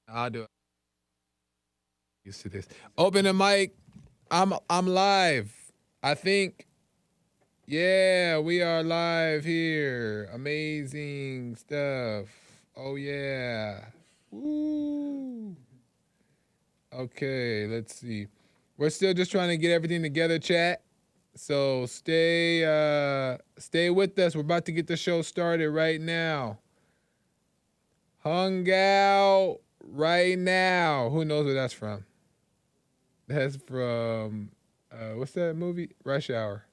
I'll do it. Used to this. Open the mic. I'm live. I think. Yeah, we are live here. Amazing stuff. Oh yeah. Woo. Okay, let's see. We're still just trying to get everything together, chat. So stay with us. We're about to get the show started right now. Hung out right now. Who knows where that's from? That's from what's that movie? Rush Hour.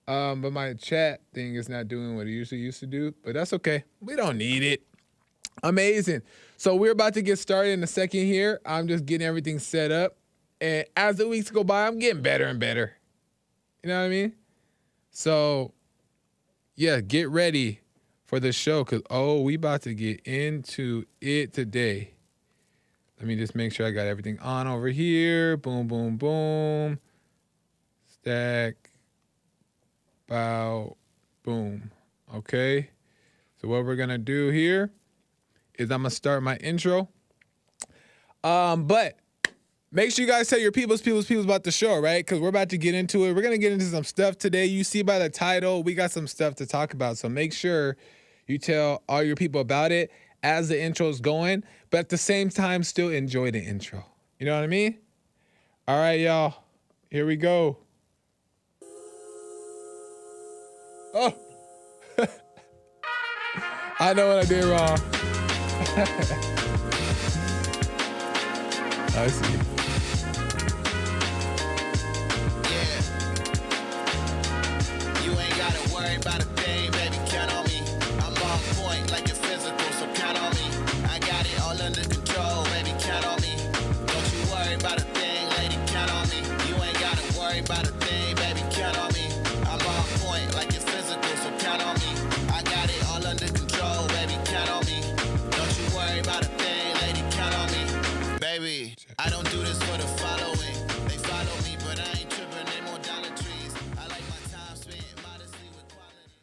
But my chat thing is not doing what it usually used to do, but that's okay. We don't need it. Amazing. So we're about to get started in a second here. I'm just getting everything set up. And as the weeks go by, I'm getting better and better. You know what I mean? So yeah, get ready for the show because we about to get into it today. Let me just make sure I got everything on over here. Boom, boom, boom. Stack. Bow. Boom. Okay. So what we're going to do here is I'm going to start my intro. But make sure you guys tell your peoples about the show, right? Because we're about to get into it. We're going to get into some stuff today. You see by the title, we got some stuff to talk about. So make sure you tell all your people about it as the intro's going, but at the same time, still enjoy the intro. You know what I mean? All right, y'all. Here we go. Oh. I know what I did wrong. I see. Yeah. You ain't gotta worry about a thing, baby, count on me. I'm on point like you're physical, so count on me. I got it all under control, baby, count on me. Don't you worry about a thing, lady, count on me. You ain't gotta worry about a thing, baby, count on me. I'm on point like you're physical, so count on me. I got it all under control, baby, count on me. Don't you worry about a thing, lady, count on me. Baby, I don't do this for the following. They follow me, but I ain't tripping, they more dollar trees. I like my time spent modestly with quality.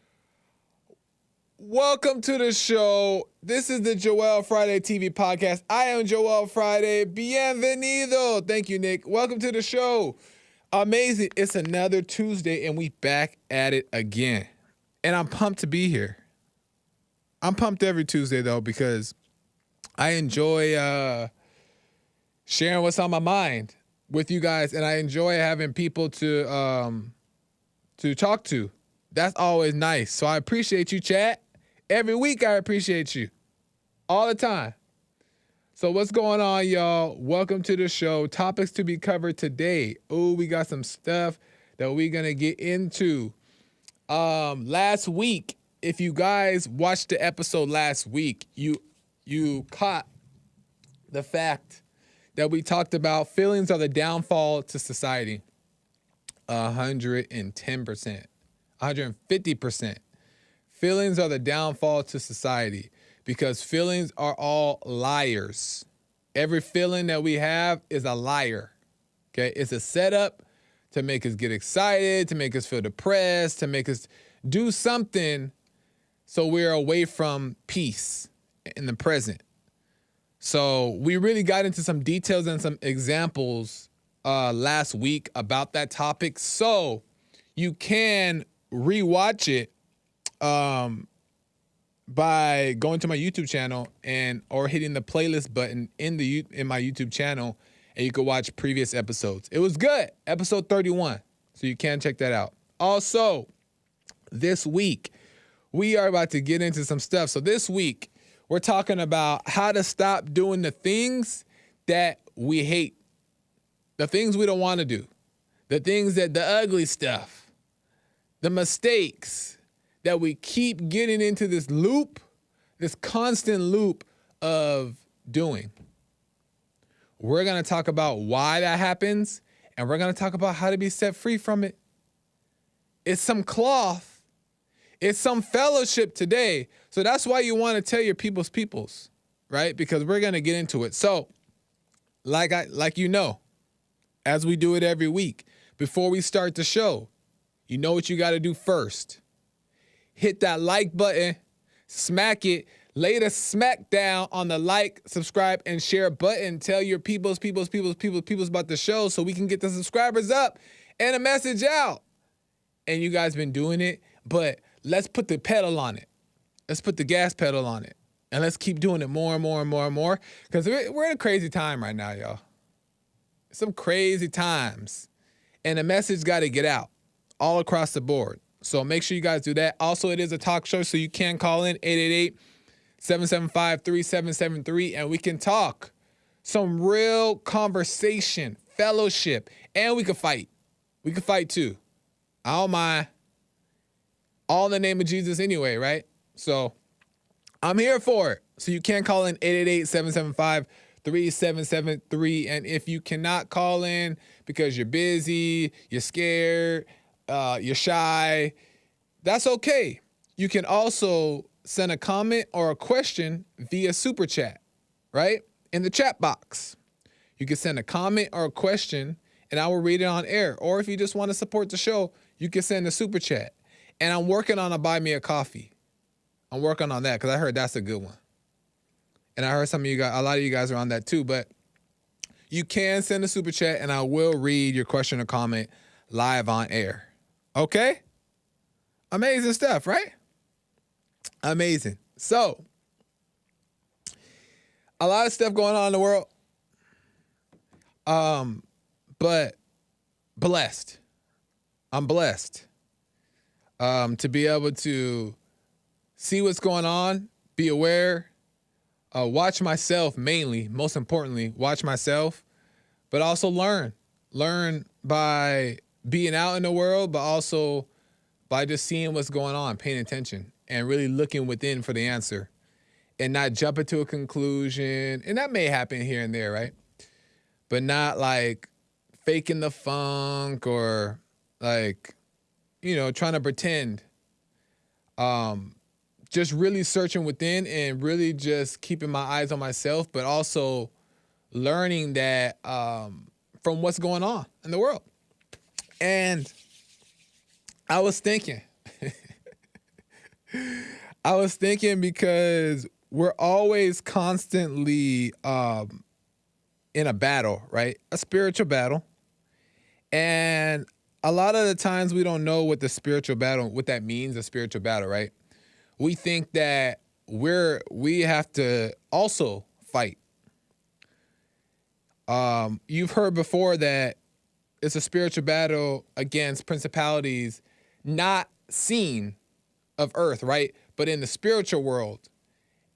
Welcome to the show. This is the Joel Friday TV podcast. I am Joel Friday. Bienvenido. Thank you, Nick. Welcome to the show. Amazing. It's another Tuesday, and we back at it again. And I'm pumped to be here. I'm pumped every Tuesday, though, because I enjoy sharing what's on my mind with you guys, and I enjoy having people to talk to. That's always nice. So I appreciate you, chat. Every week I appreciate you. All the time. So what's going on, y'all? Welcome to the show. Topics to be covered today. Oh, we got some stuff that we're gonna get into. Last week, if you guys watched the episode last week, you caught the fact that we talked about feelings are the downfall to society. 110%, 150%. Feelings are the downfall to society because feelings are all liars. Every feeling that we have is a liar. Okay, it's a setup to make us get excited, to make us feel depressed, to make us do something so we're away from peace in the present. So we really got into some details and some examples last week about that topic. So you can rewatch it by going to my YouTube channel or hitting the playlist button in my YouTube channel, and you can watch previous episodes. It was good, episode 31. So you can check that out. Also, this week we are about to get into some stuff. So this week we're talking about how to stop doing the things that we hate, the things we don't want to do, the ugly stuff, the mistakes that we keep getting into this loop, this constant loop of doing. We're going to talk about why that happens, and we're going to talk about how to be set free from it. It's some cloth. It's some fellowship today. So that's why you want to tell your peoples, right? Because we're going to get into it. So, like you know, as we do it every week, before we start the show, you know what you got to do first. Hit that like button, smack it, Lay the smack down on the like, subscribe, and share button. Tell your peoples about the show so we can get the subscribers up and a message out. And you guys been doing it, but let's put the pedal on it. Let's put the gas pedal on it. And let's keep doing it more and more and more and more. Because we're in a crazy time right now, y'all. Some crazy times. And the message got to get out all across the board. So make sure you guys do that. Also, it is a talk show, so you can call in 888-775-3773, and we can talk some real conversation, fellowship, and we can fight. We can fight too. I don't mind. All in the name of Jesus anyway, right? So I'm here for it. So you can call in 888-775-3773. And if you cannot call in because you're busy, you're scared, you're shy, that's okay. You can also send a comment or a question via super chat, right? In the chat box. You can send a comment or a question and I will read it on air. Or if you just want to support the show, you can send a super chat. And I'm working on a buy me a coffee. I'm working on that because I heard that's a good one. And I heard some of you guys, a lot of you guys are on that too, but you can send a super chat and I will read your question or comment live on air. Okay? Amazing stuff, right? Amazing. So, a lot of stuff going on in the world. But blessed. I'm blessed. To be able to see what's going on, be aware, watch myself mainly, most importantly, watch myself, but also learn. Learn by being out in the world, but also by just seeing what's going on, paying attention, and really looking within for the answer and not jumping to a conclusion. And that may happen here and there, right? But not like faking the funk or like, you know, trying to pretend. Just really searching within and really just keeping my eyes on myself, but also learning that from what's going on in the world. And I was thinking because we're always constantly in a battle, right? A spiritual battle. And a lot of the times we don't know what the spiritual battle, what that means, a spiritual battle, right? We think that we have to also fight. You've heard before that it's a spiritual battle against principalities not seen of earth, right? But in the spiritual world.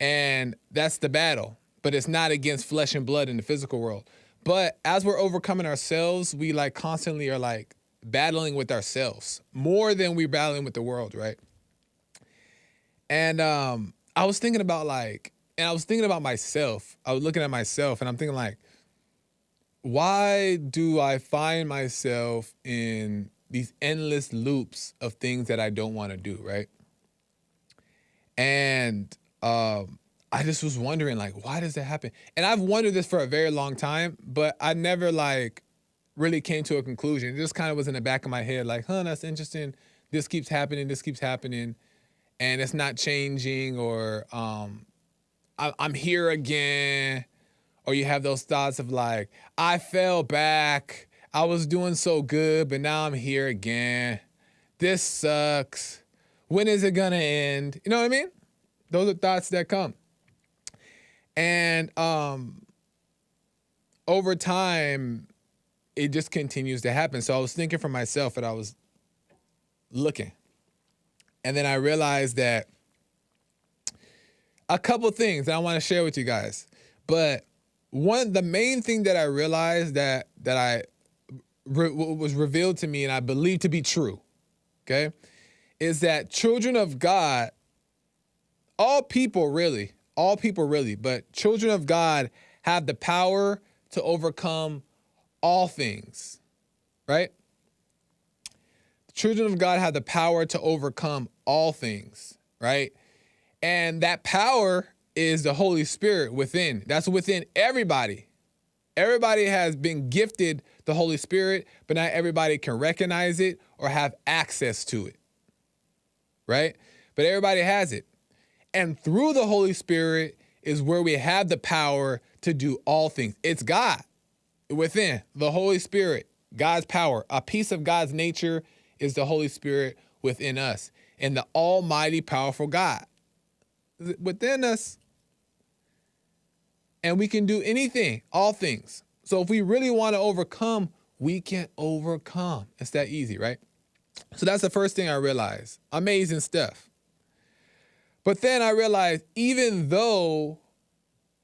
And that's the battle. But it's not against flesh and blood in the physical world. But as we're overcoming ourselves, we like constantly are like battling with ourselves more than we're battling with the world, right? And I was thinking about myself. I was looking at myself and I'm thinking like, why do I find myself in these endless loops of things that I don't want to do, right? And I just was wondering, like, why does that happen? And I've wondered this for a very long time, but I never, like, really came to a conclusion. It just kind of was in the back of my head, like, that's interesting. This keeps happening, and it's not changing, or I'm here again. Or you have those thoughts of like, I fell back. I was doing so good, but now I'm here again. This sucks. When is it gonna end? You know what I mean? Those are thoughts that come. And over time, it just continues to happen. So I was thinking for myself and I was looking. And then I realized that a couple things that I want to share with you guys. But the main thing that I realized that was revealed to me and I believe to be true, okay, is that children of God, all people really, but children of God have the power to overcome all things, right? Children of God have the power to overcome all things, right? And that power is the Holy Spirit within. That's within everybody. Everybody has been gifted the Holy Spirit, but not everybody can recognize it or have access to it, right? But everybody has it. And through the Holy Spirit is where we have the power to do all things. It's God within, the Holy Spirit, God's power. A piece of God's nature is the Holy Spirit within us, and the almighty powerful God within us. And we can do anything, all things. So if we really want to overcome, we can overcome. It's that easy, right? So that's the first thing I realized. Amazing stuff. But then I realized, even though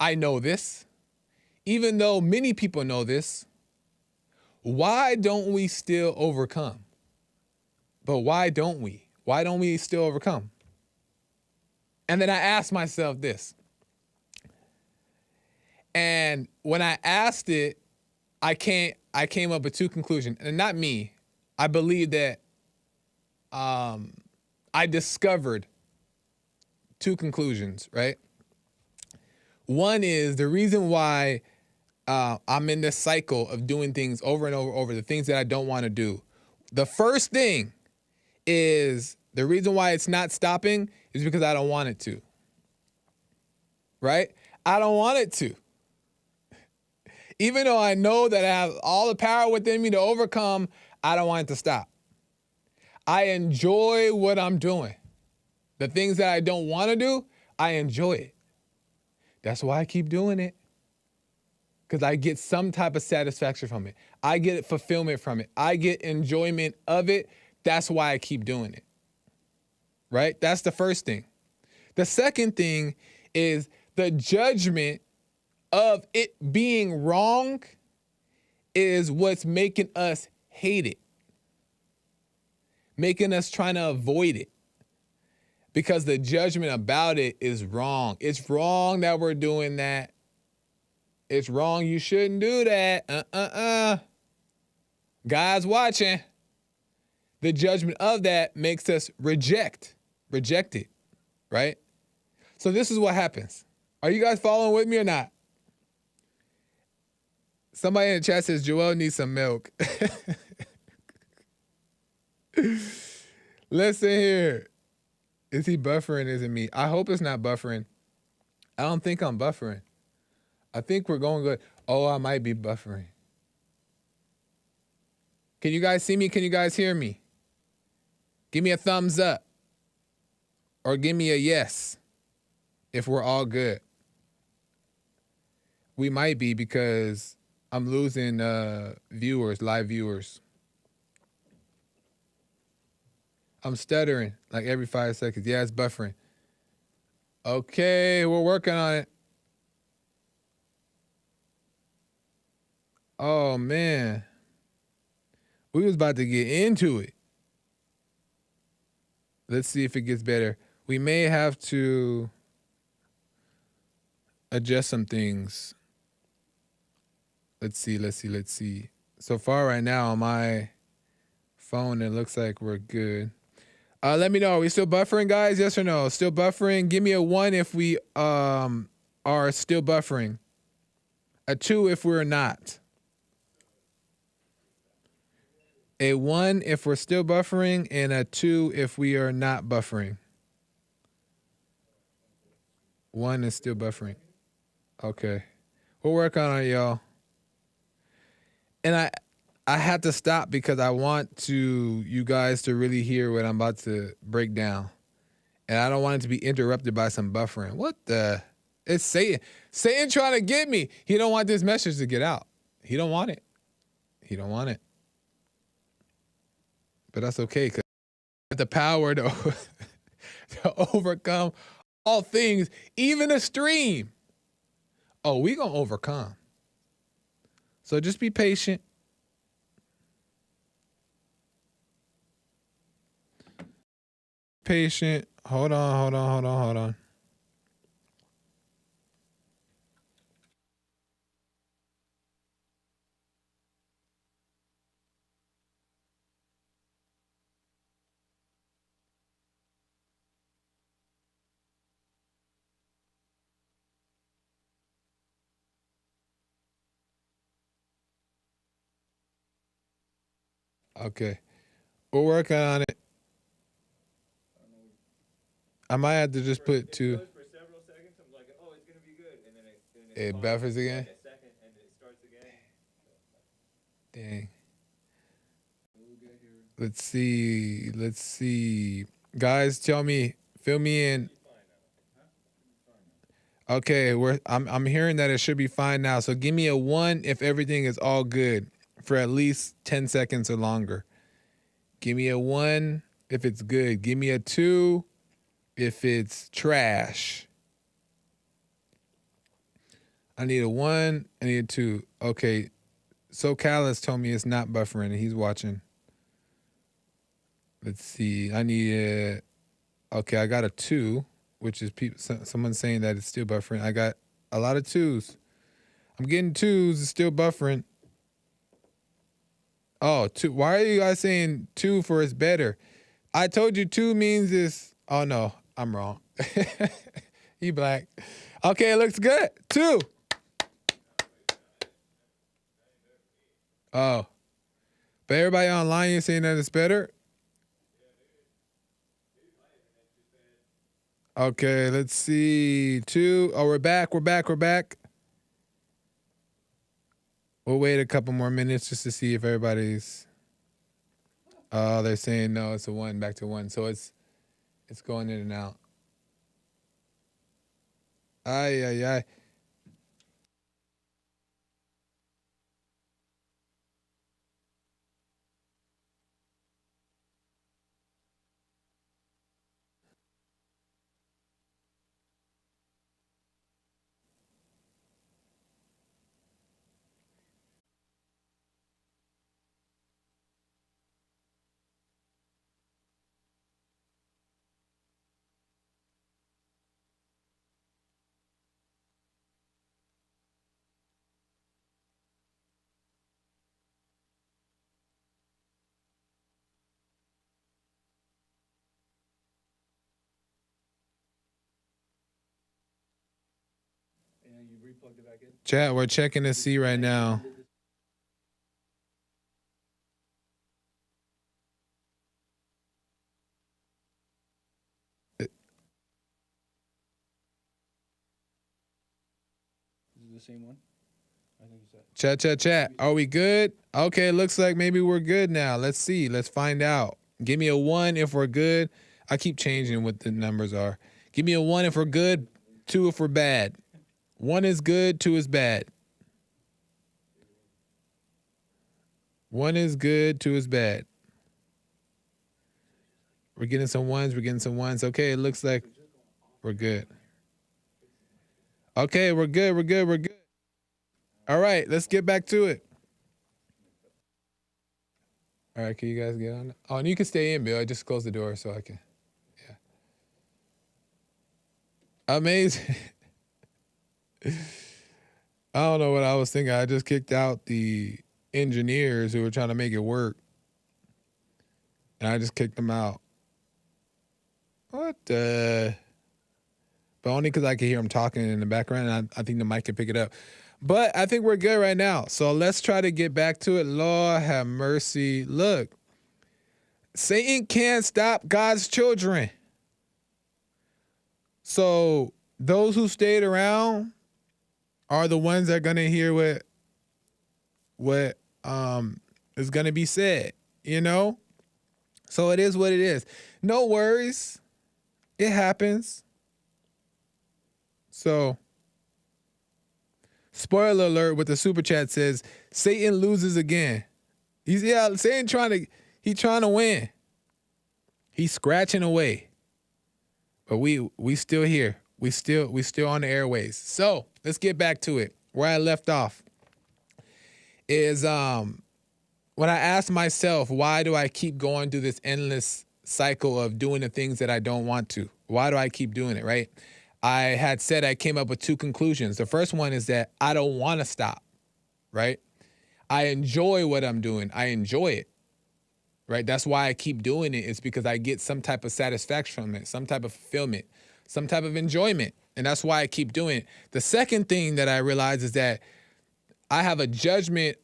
I know this, even though many people know this, why don't we still overcome? But why don't we? Why don't we still overcome? And then I asked myself this. And when I asked it, I came up with two conclusions. And not me. I believe that I discovered two conclusions, right? One is the reason why I'm in this cycle of doing things over and over, the things that I don't want to do. The first thing is the reason why it's not stopping is because I don't want it to, right? I don't want it to. Even though I know that I have all the power within me to overcome, I don't want it to stop. I enjoy what I'm doing. The things that I don't want to do, I enjoy it. That's why I keep doing it. Because I get some type of satisfaction from it. I get fulfillment from it. I get enjoyment of it. That's why I keep doing it. Right? That's the first thing. The second thing is the judgment of it being wrong is what's making us hate it. Making us trying to avoid it. Because the judgment about it is wrong. It's wrong that we're doing that. It's wrong. You shouldn't do that. God's watching. The judgment of that makes us reject it, right? So this is what happens. Are you guys following with me or not? Somebody in the chat says Joel needs some milk. Listen here. Is he buffering? Is it me? I hope it's not buffering. I don't think I'm buffering. I think we're going good. Oh, I might be buffering. Can you guys see me? Can you guys hear me? Give me a thumbs up. Or give me a yes if we're all good. We might be because I'm losing viewers, live viewers. I'm stuttering like every 5 seconds. Yeah, it's buffering. Okay, we're working on it. Oh, man. We was about to get into it. Let's see if it gets better. We may have to adjust some things. Let's see. So far right now on my phone, it looks like we're good. Let me know. Are we still buffering, guys? Yes or no? Still buffering? Give me a 1 if we are still buffering. A 2 if we're not. A 1 if we're still buffering, and a 2 if we are not buffering. 1 is still buffering. Okay. We'll work on it, y'all. And I had to stop because I want you guys to really hear what I'm about to break down. And I don't want it to be interrupted by some buffering. What the? It's Satan. Satan trying to get me. He don't want this message to get out. He don't want it. He don't want it. But that's okay because I have the power to overcome all things, even a stream. Oh, we gonna overcome. So just be patient. Patient. Hold on. Okay. We're working on it. I might have to just put 2. It goes for several seconds. I'm like, oh, it's gonna be good, and then It pauses buffers for again. like a second, and it starts again. Dang. Let's see. Let's see. Guys, tell me, fill me in. Okay, I'm hearing that it should be fine now. So give me a 1 if everything is all good for at least 10 seconds or longer. Give me a 1 if it's good. Give me a 2 if it's trash. I need a 1. I need a 2. Okay. So Callus told me it's not buffering and he's watching. Let's see. I need a. Okay, I got a 2, which is someone saying that it's still buffering. I got a lot of 2s. I'm getting 2s. It's still buffering. Oh, 2. Why are you guys saying 2 for it's better? I told you 2 means it's. Oh no, I'm wrong. He black. Okay, it looks good. 2. Oh, but everybody online is saying that it's better. Okay, let's see. 2. Oh, we're back. We're back. We're back. We'll wait a couple more minutes just to see if everybody's. Oh, they're saying no. It's a 1. Back to 1. So it's going in and out. Ay, ay, ay. You replugged it back in. Chat, we're checking to see right now. This is the same one. I think it's that. Chat. Are we good? Okay, looks like maybe we're good now. Let's see. Let's find out. Give me a 1 if we're good. I keep changing what the numbers are. Give me a 1 if we're good, 2 if we're bad. 1 is good, 2 is bad. 1 is good, 2 is bad. We're getting some 1s, we're getting some 1s. Okay, it looks like we're good. Okay, we're good, we're good, we're good. All right, let's get back to it. All right, can you guys get on? Oh, and you can stay in, Bill. I just closed the door so I can. Yeah. Amazing. I don't know what I was thinking. I just kicked out the engineers who were trying to make it work. And I just kicked them out. What the? But only because I can hear them talking in the background. And I think the mic can pick it up. But I think we're good right now. So let's try to get back to it. Lord have mercy. Look, Satan can't stop God's children. So those who stayed around are the ones that are going to hear what is going to be said, you know? So it is what it is. No worries. It happens. So, spoiler alert, with the super chat says, Satan loses again. Satan trying to win. He's scratching away. But we still here. We still on the airways. So let's get back to it. Where I left off is when I asked myself, why do I keep going through this endless cycle of doing the things that I don't want to? Why do I keep doing it, right? I had said I came up with 2 conclusions. The first one is that I don't want to stop, right? I enjoy what I'm doing. I enjoy it, right? That's why I keep doing it. It's because I get some type of satisfaction from it, some type of fulfillment, some type of enjoyment. And that's why I keep doing it. The second thing that I realize is that I have a judgment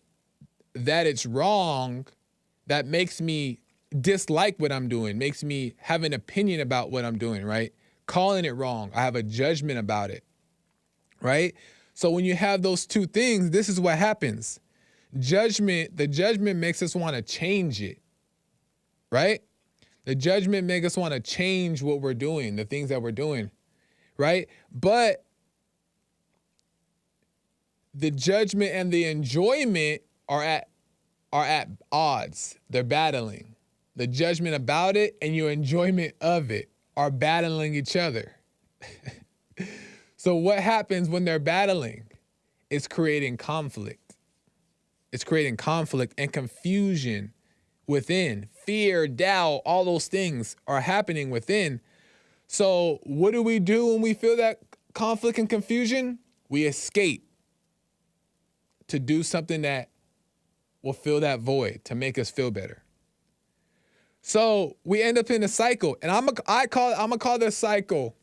that it's wrong that makes me dislike what I'm doing, makes me have an opinion about what I'm doing, right? calling it wrong. I have a judgment about it, right? So when you have those two things, this is what happens. The judgment makes us want to change it, right? The judgment makes us want to change what we're doing, the things that we're doing, right? But the judgment and the enjoyment are at odds. They're battling. The judgment about it and your enjoyment of it are battling each other. So what happens when they're battling? It's creating conflict. It's creating conflict and confusion within. Fear, doubt, all those things are happening within. So what do we do when we feel that conflict and confusion? We escape to do something that will fill that void, to make us feel better. So we end up in a cycle, and I'm gonna call this cycle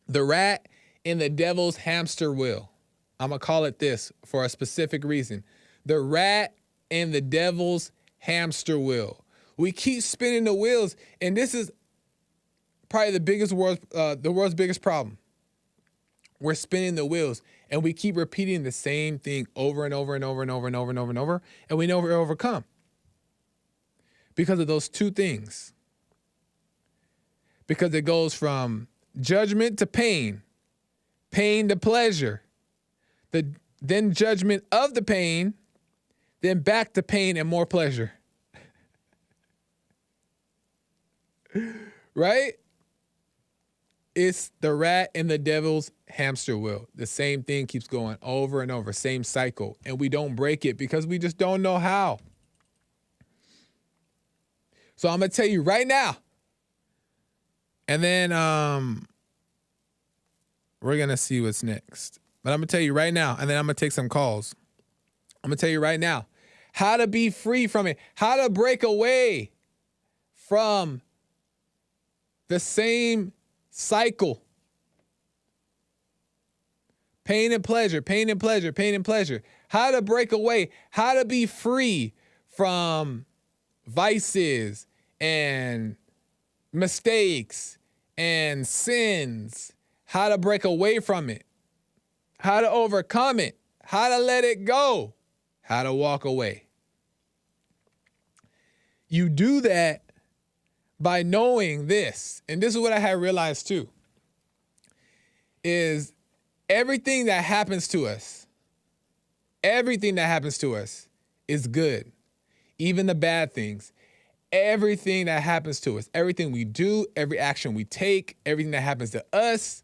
the rat in the devil's hamster wheel. I'm gonna call it this for a specific reason. The rat in the devil's hamster wheel. We keep spinning the wheels, and this is probably the world's biggest problem. We're spinning the wheels, and we keep repeating the same thing over and over and over and over and over and over and over, and we never overcome. Because of those two things. Because it goes from judgment to pain, pain to pleasure, then judgment of the pain, then back to pain and more pleasure. Right? It's the rat in the devil's hamster wheel. The same thing keeps going over and over, same cycle. And we don't break it because we just don't know how. So I'm going to tell you right now. And then we're going to see what's next. But I'm going to tell you right now, and then I'm going to take some calls. I'm going to tell you right now how to be free from it, how to break away from the same cycle. Pain and pleasure, pain and pleasure, pain and pleasure. How to break away, how to be free from vices and mistakes and sins, how to break away from it, how to overcome it, how to let it go, how to walk away. You do that by knowing this, and this is what I had realized too, is everything that happens to us is good. Even the bad things. Everything that happens to us, everything we do, every action we take, everything that happens to us,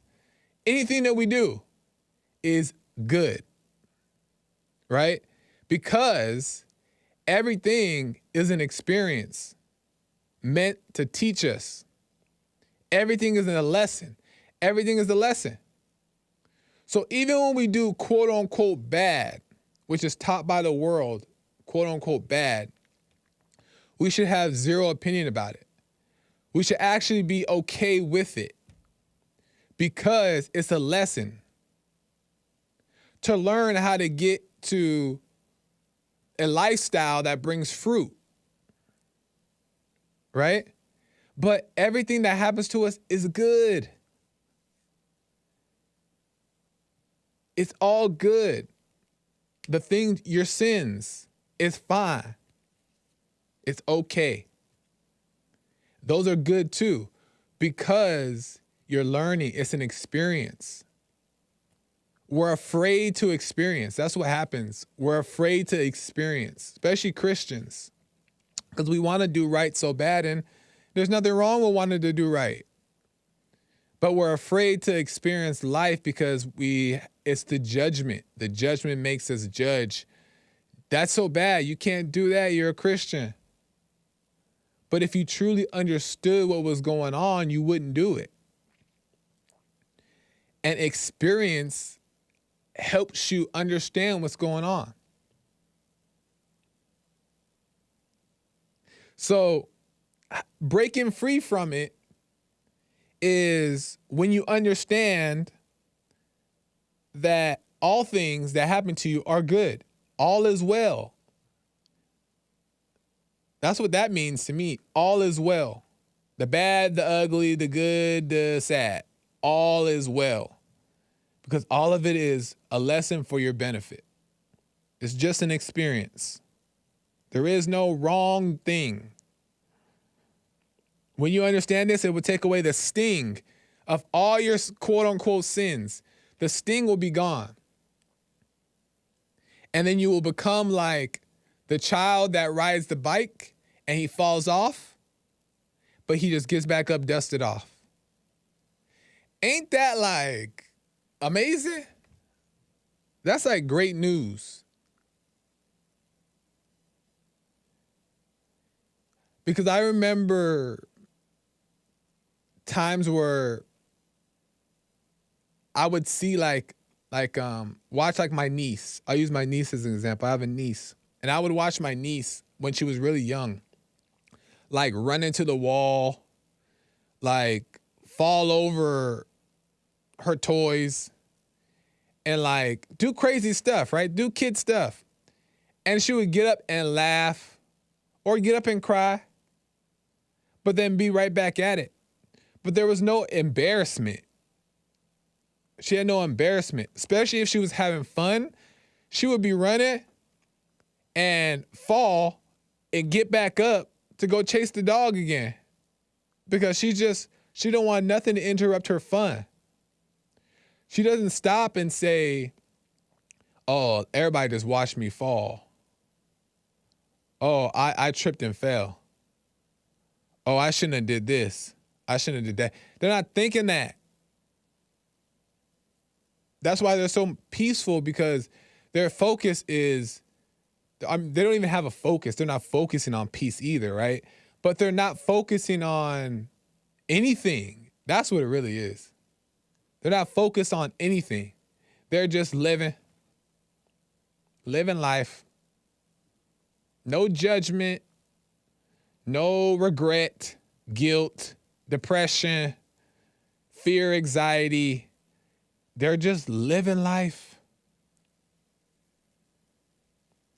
anything that we do is good, right? Because everything is an experience meant to teach us. Everything is a lesson. Everything is a lesson. So even when we do quote unquote bad, which is taught by the world, quote unquote bad, we should have zero opinion about it. We should actually be okay with it because it's a lesson to learn how to get to a lifestyle that brings fruit, right? But everything that happens to us is good. It's all good. The things, your sins, is fine. It's okay. Those are good too, because you're learning. It's an experience. We're afraid to experience. That's what happens. We're afraid to experience, especially Christians, because we want to do right so bad, and there's nothing wrong with wanting to do right. But we're afraid to experience life because it's the judgment. The judgment makes us judge. That's so bad. You can't do that. You're a Christian. But if you truly understood what was going on, you wouldn't do it. And experience helps you understand what's going on. So breaking free from it is when you understand that all things that happen to you are good. All is well. That's what that means to me. All is well. The bad, the ugly, the good, the sad. all is well, because all of it is a lesson for your benefit. It's just an experience. There is no wrong thing. When you understand this, it will take away the sting of all your quote unquote sins. The sting will be gone. And then you will become like the child that rides the bike and he falls off, but he just gets back up, dusted off. Ain't that like amazing? That's like great news. Because I remember times where I would see watch like my niece. I'll use my niece as an example. I have a niece. And I would watch my niece when she was really young, like run into the wall, like fall over her toys, and like do crazy stuff, right? Do kid stuff. And she would get up and laugh or get up and cry, but then be right back at it. But there was no embarrassment. She had no embarrassment, especially if she was having fun. She would be running and fall and get back up to go chase the dog again, because she don't want nothing to interrupt her fun. She doesn't stop and say, oh, everybody just watched me fall. Oh, I tripped and fell. Oh, I shouldn't have did this. I shouldn't have did that. They're not thinking that. That's why they're so peaceful, because their focus is, they don't even have a focus. They're not focusing on peace either, right? But they're not focusing on anything. That's what it really is. They're not focused on anything. They're just living life. No judgment, no regret, guilt, depression, fear, anxiety. They're just living life.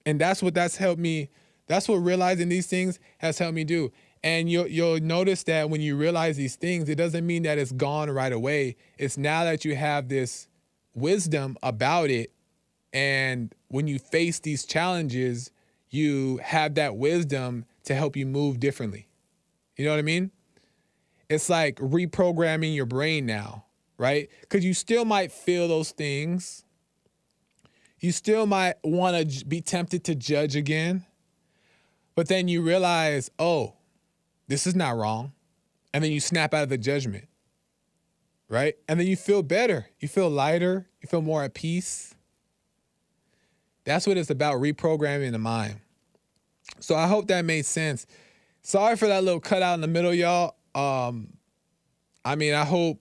And that's helped me. That's what realizing these things has helped me do. And you'll notice that when you realize these things, it doesn't mean that it's gone right away. It's now that you have this wisdom about it. And when you face these challenges, you have that wisdom to help you move differently. You know what I mean? It's like reprogramming your brain now, right? Because you still might feel those things. You still might want to be tempted to judge again. But then you realize, oh, this is not wrong. And then you snap out of the judgment, right? And then you feel better. You feel lighter. You feel more at peace. That's what it's about, reprogramming the mind. So I hope that made sense. Sorry for that little cutout in the middle, y'all. I hope,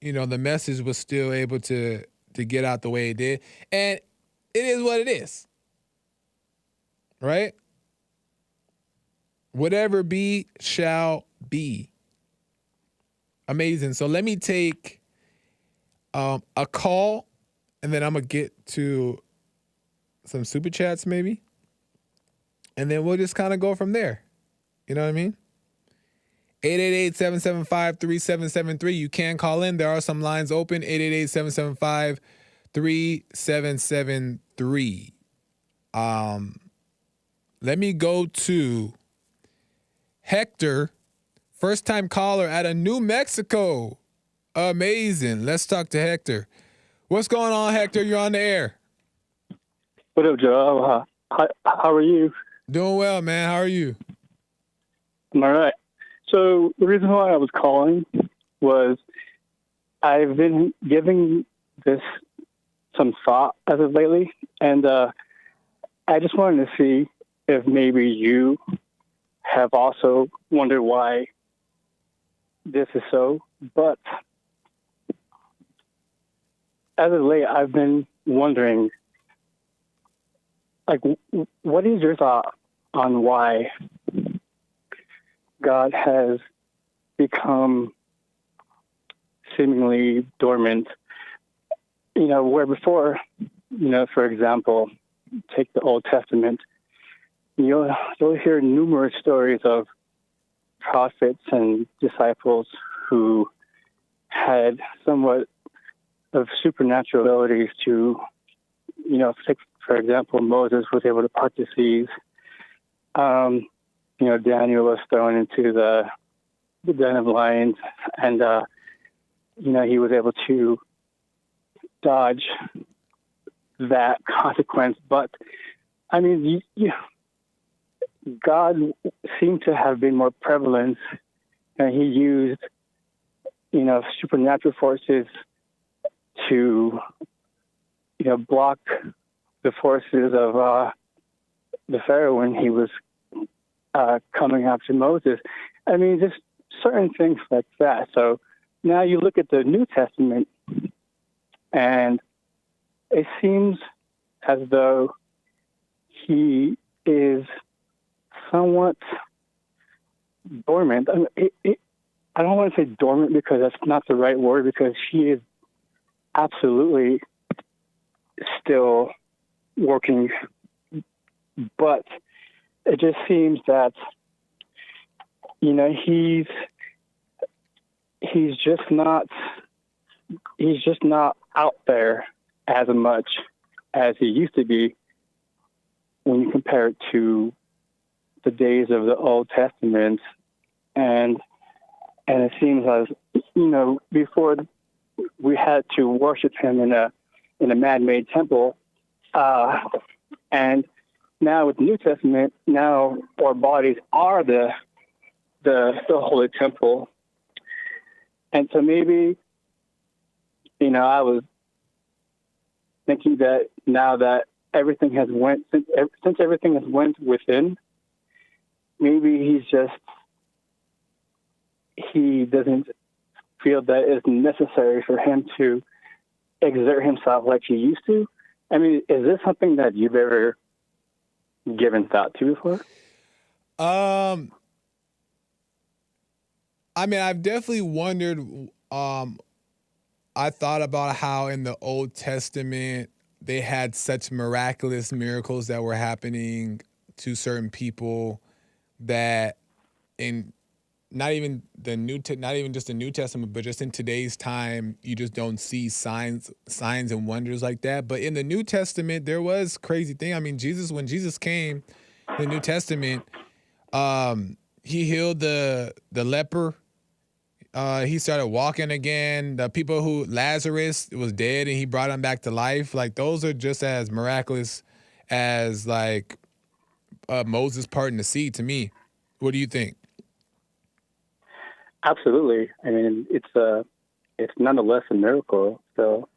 the message was still able to get out the way it did. And it is what it is, right? Whatever be shall be. Amazing. So let me take a call, and then I'm going to get to some super chats maybe. And then we'll just kind of go from there. You know what I mean? 888-775-3773. You can call in. There are some lines open. 888-775-3773. Let me go to Hector, first-time caller out of New Mexico. Amazing. Let's talk to Hector. What's going on, Hector? You're on the air. What up, Joe? How are you? Doing well, man. How are you? I'm all right. So the reason why I was calling was I've been giving this some thought as of lately, and I just wanted to see if maybe you have also wondered why this is so. But as of late, I've been wondering, like, what is your thought on why God has become seemingly dormant? Where before, for example, take the Old Testament, you'll hear numerous stories of prophets and disciples who had somewhat of supernatural abilities to, take, for example, Moses was able to part the seas. Daniel was thrown into the den of lions, and he was able to dodge that consequence. But I mean, God seemed to have been more prevalent, and he used, supernatural forces to, block the forces of the Pharaoh when he was coming after Moses. I mean, just certain things like that. So now you look at the New Testament, and it seems as though he is somewhat dormant. I don't want to say dormant because that's not the right word, because he is absolutely still working, but it just seems that he's just not out there as much as he used to be when you compare it to the days of the Old Testament. And it seems as before we had to worship him in a man-made temple, and now with the New Testament, now our bodies are the holy temple. And so maybe I was thinking that now that everything has since everything has went within, maybe he doesn't feel that it's necessary for him to exert himself like he used to. I mean, is this something that you've ever given thought to before? I mean, I've definitely wondered. I thought about how in the Old Testament they had such miraculous miracles that were happening to certain people that in not even just the New Testament, but just in today's time, you just don't see signs and wonders like that. But in the New Testament, there was crazy thing. I mean, when Jesus came in the New Testament, he healed the leper. He started walking again. The people Lazarus was dead and he brought him back to life. Like, those are just as miraculous as like Moses parting the sea to me. What do you think? Absolutely. I mean, it's nonetheless a miracle. So,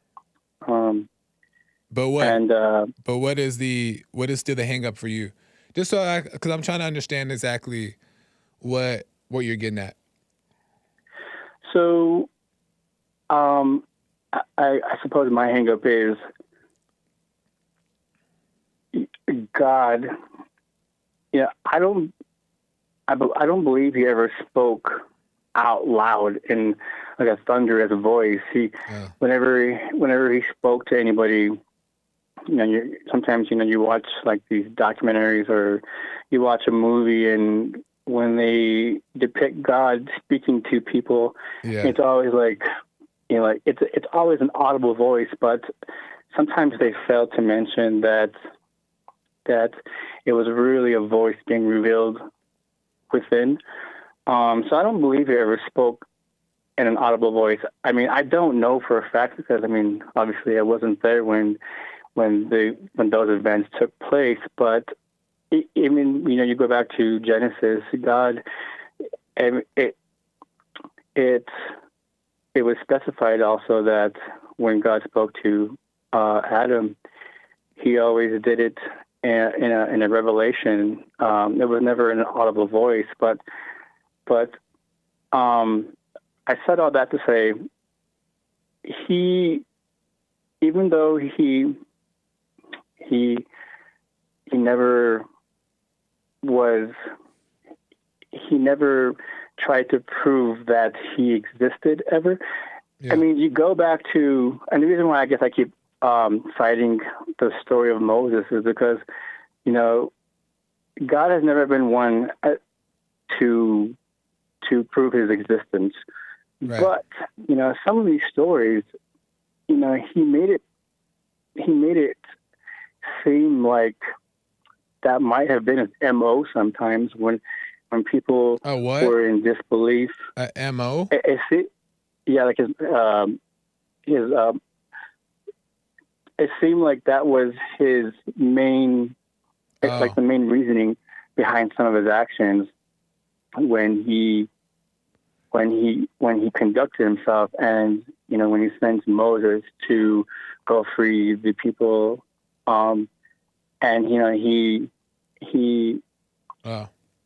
but what? And but what is still the hang up for you? Just because I'm trying to understand exactly what you're getting at. So, I suppose my hang up is God. I don't believe he ever spoke out loud in like a thunderous voice. Whenever he spoke to anybody, sometimes you watch like these documentaries or you watch a movie, and when they depict God speaking to people, it's always like it's always an audible voice, but sometimes they fail to mention that it was really a voice being revealed within. So I don't believe he ever spoke in an audible voice. I mean, I don't know for a fact because, I mean, obviously I wasn't there when those events took place. But I mean, you go back to Genesis, God, it was specified also that when God spoke to Adam, he always did it in a revelation. It was never in an audible voice, but I said all that to say even though he never tried to prove that he existed ever. Yeah. I mean, you go back to, and the reason why I guess I keep citing the story of Moses is because, God has never been one to prove his existence. Right. some of these stories, he made it seem like that might have been his MO sometimes when people A what? were in disbelief. A MO? Yeah, like his it seemed like that was his main, like the main reasoning behind some of his actions when he conducted himself, and when he sends Moses to go free the people, and he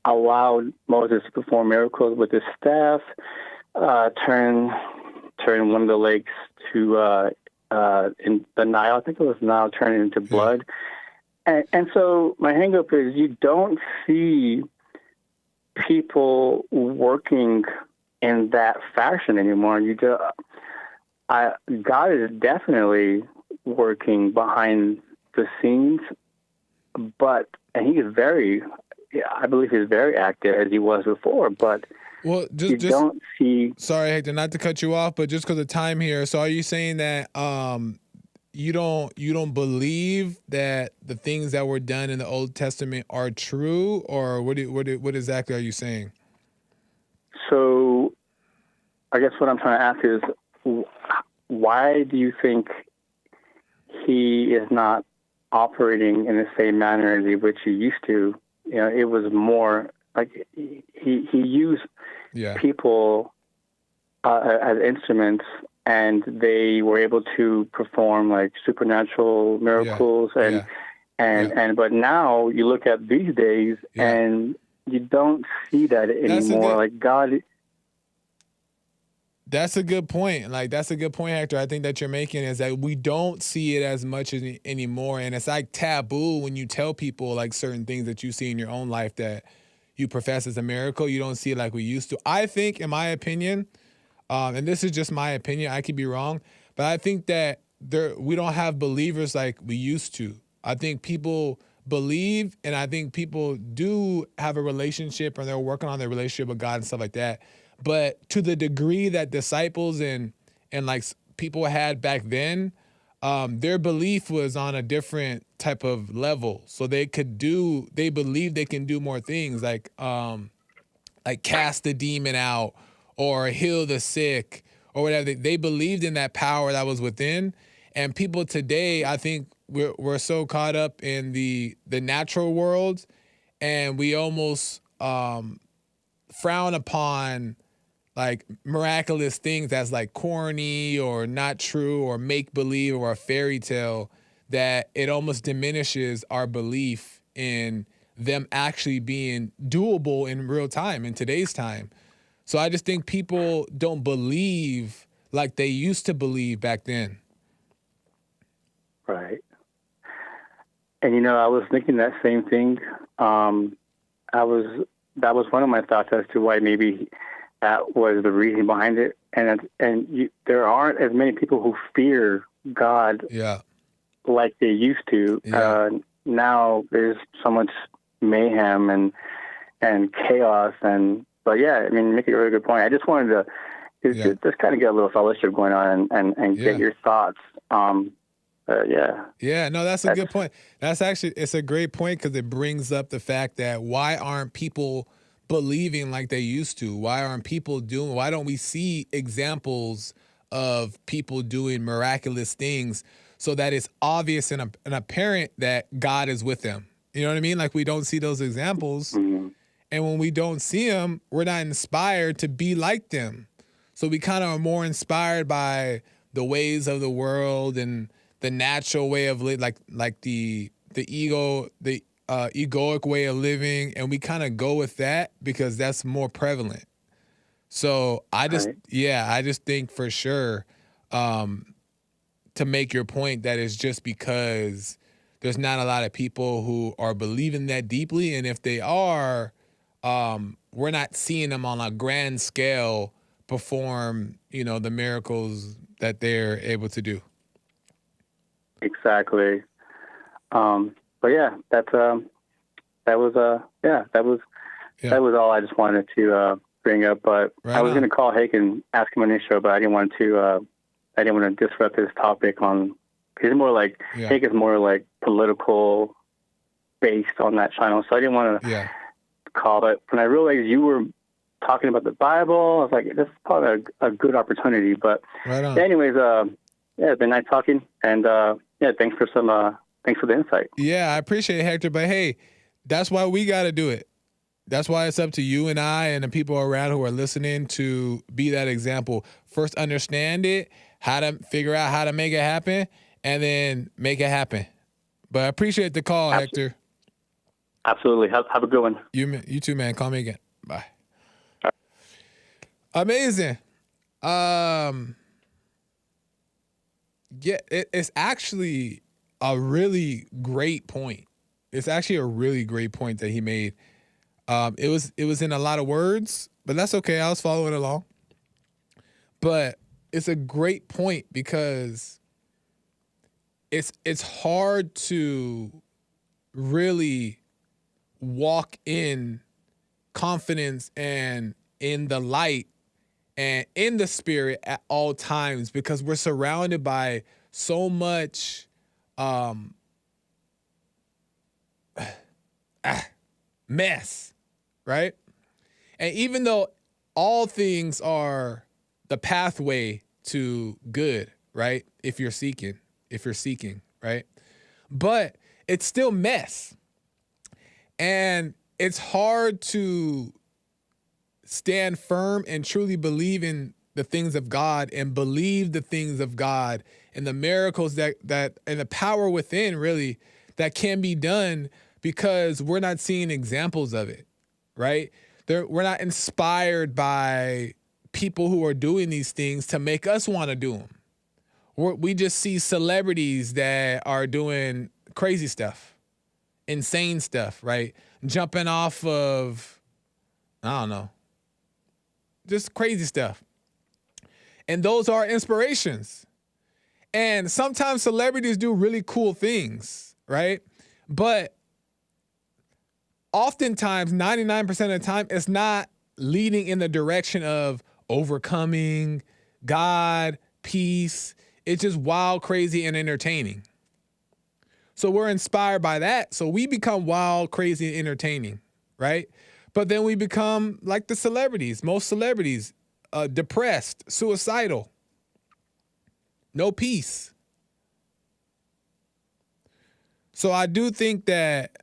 allowed Moses to perform miracles with his staff, turn one of the lakes to in the Nile, I think it was Nile, turn it into blood. And so my hang up is you don't see people working in that fashion anymore. God is definitely working behind the scenes, and he is I believe he's very active as he was before, but well, you don't see. Sorry, Hector, not to cut you off, but just because of time here. So are you saying that you don't believe that the things that were done in the Old Testament are true, or what exactly are you saying? So I guess what I'm trying to ask is, why do you think he is not operating in the same manner as which he used to? It was more like he used people as instruments, and they were able to perform like supernatural miracles, but now you look at these days and you don't see that anymore. Like God. That's a good point. That's a good point, Hector. I think that you're making is that we don't see it as much anymore. And it's like taboo when you tell people like certain things that you see in your own life that you profess as a miracle. You don't see it like we used to. I think, in my opinion, and this is just my opinion, I could be wrong, but I think that we don't have believers like we used to. I think people believe, and I think people do have a relationship, or they're working on their relationship with God and stuff like that. But to the degree that disciples and like people had back then, their belief was on a different type of level. So they believe they can do more things, like cast the demon out or heal the sick or whatever. They believed in that power that was within. And people today, I think we're so caught up in the natural world, and we almost frown upon like miraculous things that's like corny or not true or make believe or a fairy tale, that it almost diminishes our belief in them actually being doable in real time, in today's time. So I just think people don't believe like they used to believe back then. Right. And I was thinking that same thing. That was one of my thoughts as to why maybe that was the reason behind it. And there aren't as many people who fear God like they used to. Now there's so much mayhem and chaos. But yeah, I mean, you make a really good point. I just wanted to just kind of get a little fellowship going on and get your thoughts. Yeah, no, that's a good point. It's a great point, because it brings up the fact that why aren't people believing like they used to? Why don't we see examples of people doing miraculous things so that it's obvious and apparent that God is with them? You know what I mean? Like, we don't see those examples. Mm-hmm. And when we don't see them, we're not inspired to be like them. So we kind of are more inspired by the ways of the world and the natural way of living, like the egoic way of living, and we kind of go with that because that's more prevalent. So I just think for sure, to make your point, that is just because there's not a lot of people who are believing that deeply, and if they are, we're not seeing them on a grand scale perform, the miracles that they're able to do. Exactly. But yeah, that was all I just wanted to bring up, but Right I was on. going to call Hake and ask him on his show, but I didn't want to disrupt his topic on. He's more like Yeah. Hake is more like political based on that channel, so I didn't want to Yeah. call it. When I realized you were talking about the Bible, I was like, this is probably a good opportunity. But Right on. anyways, yeah, it's been nice talking, and yeah, thanks for the insight. Yeah, I appreciate it, Hector. But hey, that's why we got to do it. That's why it's up to you and I and the people around who are listening to be that example. First, understand it, how to figure out how to make it happen, and then make it happen. But I appreciate the call, Hector. Absolutely. Have a good one. You too, man. Call me again. Bye. Amazing. Yeah, it's actually a really great point. It's actually a really great point that he made. It was in a lot of words, but that's okay. I was following along. But it's a great point because it's hard to really walk in confidence and in the light and in the spirit at all times because we're surrounded by so much mess, right? And even though all things are the pathway to good, right? If you're seeking, right? But it's still mess. And it's hard to stand firm and truly believe in the things of God and believe the things of God and the miracles that and the power within really that can be done because we're not seeing examples of it, right? We're not inspired by people who are doing these things to make us want to do them. We just see celebrities that are doing crazy stuff, insane stuff, right? Jumping off of, I don't know, just crazy stuff. And those are inspirations. And sometimes celebrities do really cool things, right? But oftentimes, 99% of the time, it's not leading in the direction of overcoming, God, peace. It's just wild, crazy, and entertaining. So we're inspired by that. So we become wild, crazy, and entertaining, right? But then we become like the celebrities, most celebrities, depressed, suicidal, no peace. So I do think that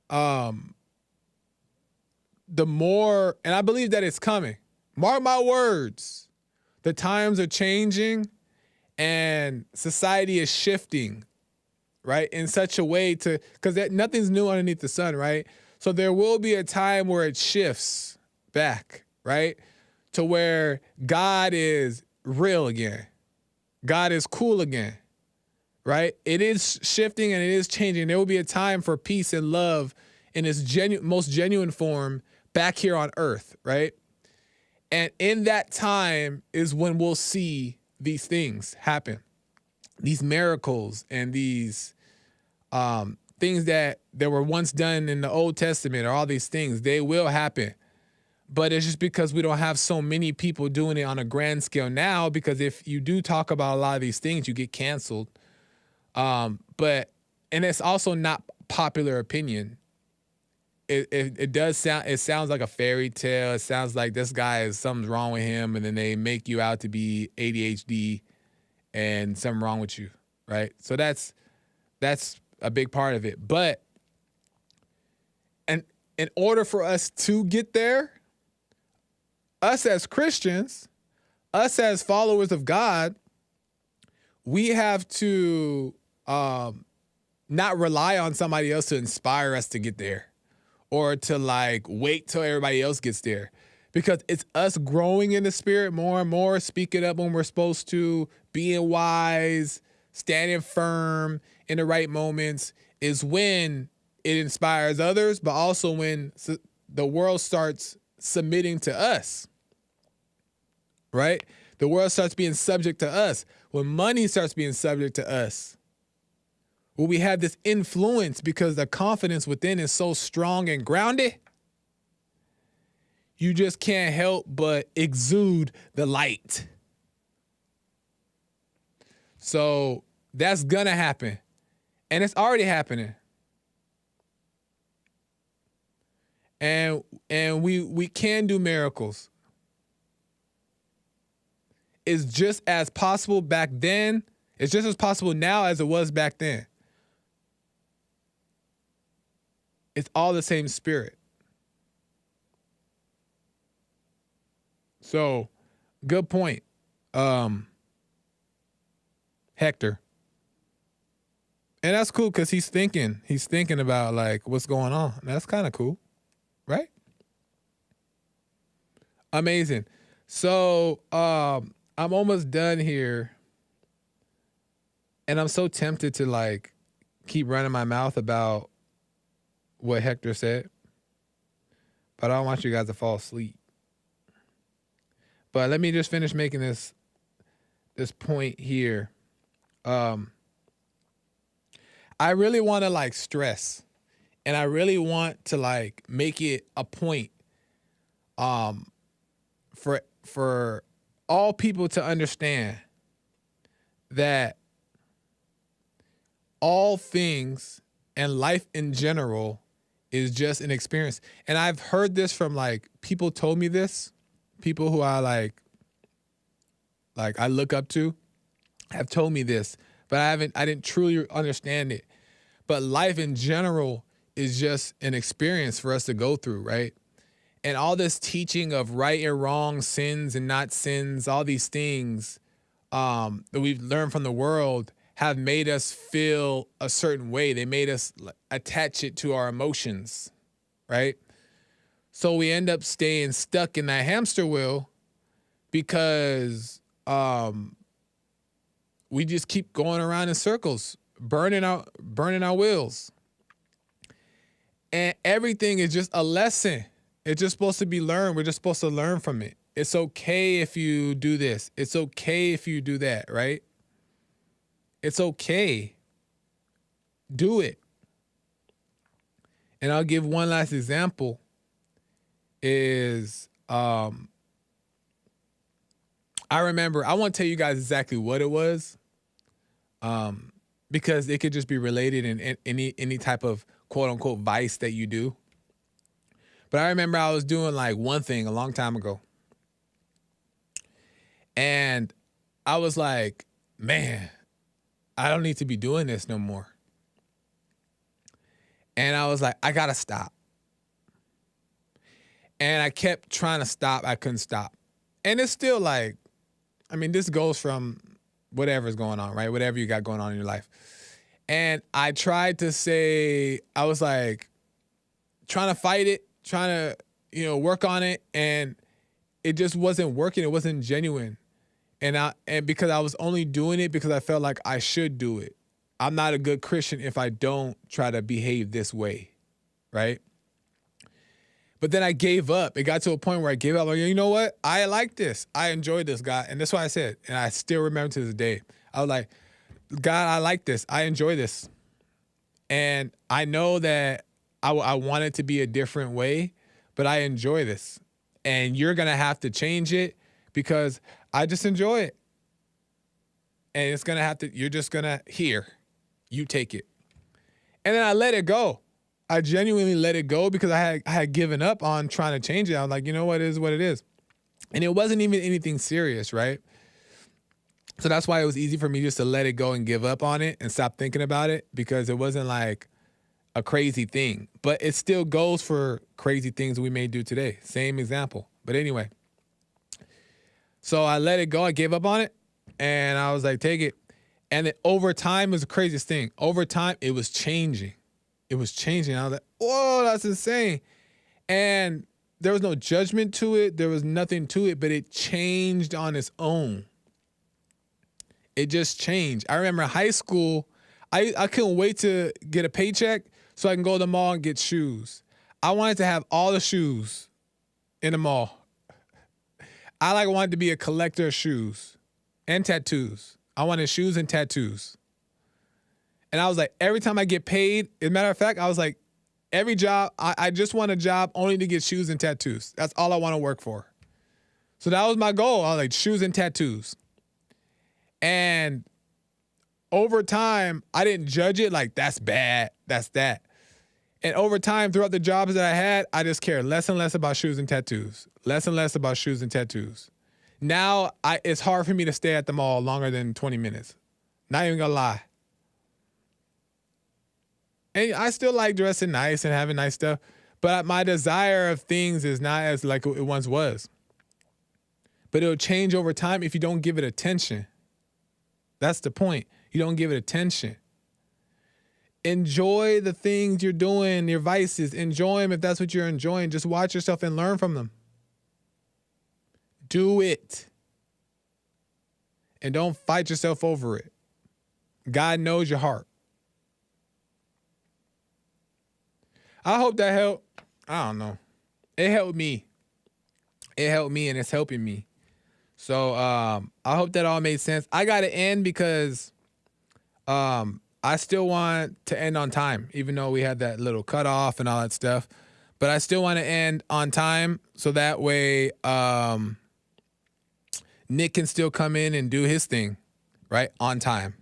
the more, and I believe that it's coming. Mark my words. The times are changing and society is shifting, right? In such a way because nothing's new underneath the sun, right? So there will be a time where it shifts back, right? To where God is real again. God is cool again, right? It is shifting and it is changing. There will be a time for peace and love in its most genuine form back here on earth, right? And in that time is when we'll see these things happen, these miracles and these things that were once done in the Old Testament or all these things, they will happen. But it's just because we don't have so many people doing it on a grand scale now, because if you do talk about a lot of these things, you get canceled. And it's also not popular opinion. It sounds like a fairy tale. It sounds like this guy something's wrong with him, and then they make you out to be ADHD and something wrong with you, right? So that's a big part of it. But and in order for us to get there, us as Christians, us as followers of God, we have to not rely on somebody else to inspire us to get there or to like wait till everybody else gets there, because it's us growing in the spirit more and more, speaking up when we're supposed to, being wise, standing firm in the right moments is when it inspires others, but also when the world starts submitting to us, right? The world starts being subject to us. When money starts being subject to us, when we have this influence because the confidence within is so strong and grounded, you just can't help but exude the light. So that's gonna happen. And it's already happening. And we can do miracles. It's just as possible back then. It's just as possible now as it was back then. It's all the same spirit. So, good point, Hector. And that's cool because he's thinking about like what's going on. That's kind of cool, right? Amazing. So, I'm almost done here. And I'm so tempted to like keep running my mouth about what Hector said. But I don't want you guys to fall asleep. But let me just finish making this point here. I really want to like stress, and I really want to like make it a point for all people to understand that all things and life in general is just an experience. And I've heard this from like people told me this, people who I like I look up to have told me this, but I didn't truly understand it. But life in general is just an experience for us to go through, right? And all this teaching of right and wrong, sins and not sins, all these things that we've learned from the world have made us feel a certain way. They made us attach it to our emotions, right? So we end up staying stuck in that hamster wheel because we just keep going around in circles, burning our wheels. And everything is just a lesson. It's just supposed to be learned. We're just supposed to learn from it. It's okay if you do this. It's okay if you do that, right? It's okay. Do it. And I'll give one last example is I remember, I won't tell you guys exactly what it was because it could just be related in any type of quote unquote vice that you do. But I remember I was doing like one thing a long time ago. And I was like, man, I don't need to be doing this no more. And I was like, I gotta stop. And I kept trying to stop. I couldn't stop. And it's still like, I mean, this goes from whatever's going on, right? Whatever you got going on in your life. And I tried to say, I was like trying to fight it, trying to, work on it. And it just wasn't working. It wasn't genuine. And because I was only doing it because I felt like I should do it. I'm not a good Christian if I don't try to behave this way, right? But then I gave up. It got to a point where I gave up. Like, you know what? I like this. I enjoyed this, God. And that's why I said, and I still remember to this day, I was like, God, I like this. I enjoy this. And I know that I want it to be a different way, but I enjoy this. And you're going to have to change it because I just enjoy it. And it's going to have to, you're just going to, here, you take it. And then I let it go. I genuinely let it go because I had given up on trying to change it. I was like, you know what, it is what it is. And it wasn't even anything serious, right? So that's why it was easy for me just to let it go and give up on it and stop thinking about it because it wasn't like a crazy thing. But it still goes for crazy things we may do today. Same example. But anyway. So I let it go. I gave up on it. And I was like, take it. And then over time was the craziest thing. Over time, it was changing. It was changing. I was like, whoa, that's insane. And there was no judgment to it. There was nothing to it, but it changed on its own. It just changed. I remember high school, I couldn't wait to get a paycheck so I can go to the mall and get shoes. I wanted to have all the shoes in the mall. I wanted to be a collector of shoes and tattoos. I wanted shoes and tattoos. And I was like, every time I get paid, as a matter of fact, I was like, Every job, I just want a job only to get shoes and tattoos. That's all I want to work for. So that was my goal. I was like, shoes and tattoos. And over time, I didn't judge it like, that's bad, that's that. And over time, throughout the jobs that I had, I just cared less and less about shoes and tattoos. Less and less about shoes and tattoos. Now, it's hard for me to stay at the mall longer than 20 minutes. Not even gonna lie. And I still like dressing nice and having nice stuff, but my desire of things is not as like it once was. But it'll change over time if you don't give it attention. That's the point. You don't give it attention. Enjoy the things you're doing, your vices. Enjoy them if that's what you're enjoying. Just watch yourself and learn from them. Do it. And don't fight yourself over it. God knows your heart. I hope that helped. I don't know. It helped me. It helped me and it's helping me. So I hope that all made sense. I got to end because I still want to end on time, even though we had that little cutoff and all that stuff. But I still want to end on time so that way Nick can still come in and do his thing, right? On time.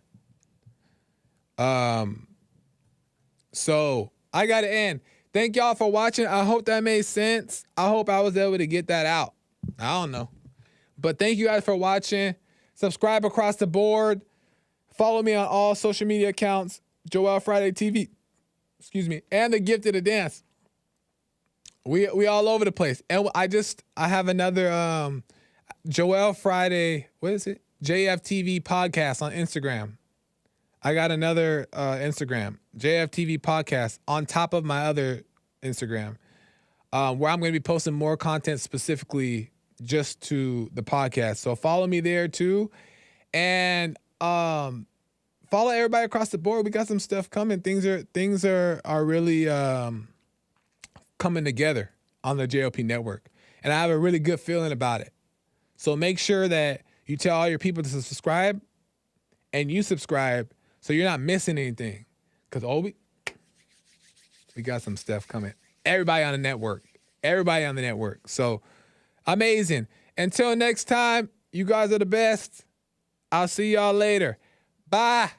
So I got to end. Thank y'all for watching. I hope that made sense. I hope I was able to get that out. I don't know. But thank you guys for watching. Subscribe across the board. Follow me on all social media accounts. Joel Friday TV. Excuse me. And the Gifted to Dance. We all over the place. And I have another Joel Friday, what is it? JFTV podcast on Instagram. I got another Instagram, JFTV podcast, on top of my other Instagram, where I'm going to be posting more content specifically just to the podcast. So follow me there too. And follow everybody across the board. We got some stuff coming. Things are really coming together on the JLP network. And I have a really good feeling about it. So make sure that you tell all your people to subscribe and you subscribe so you're not missing anything. Because we got some stuff coming. Everybody on the network. Everybody on the network. So amazing. Until next time, you guys are the best. I'll see y'all later. Bye.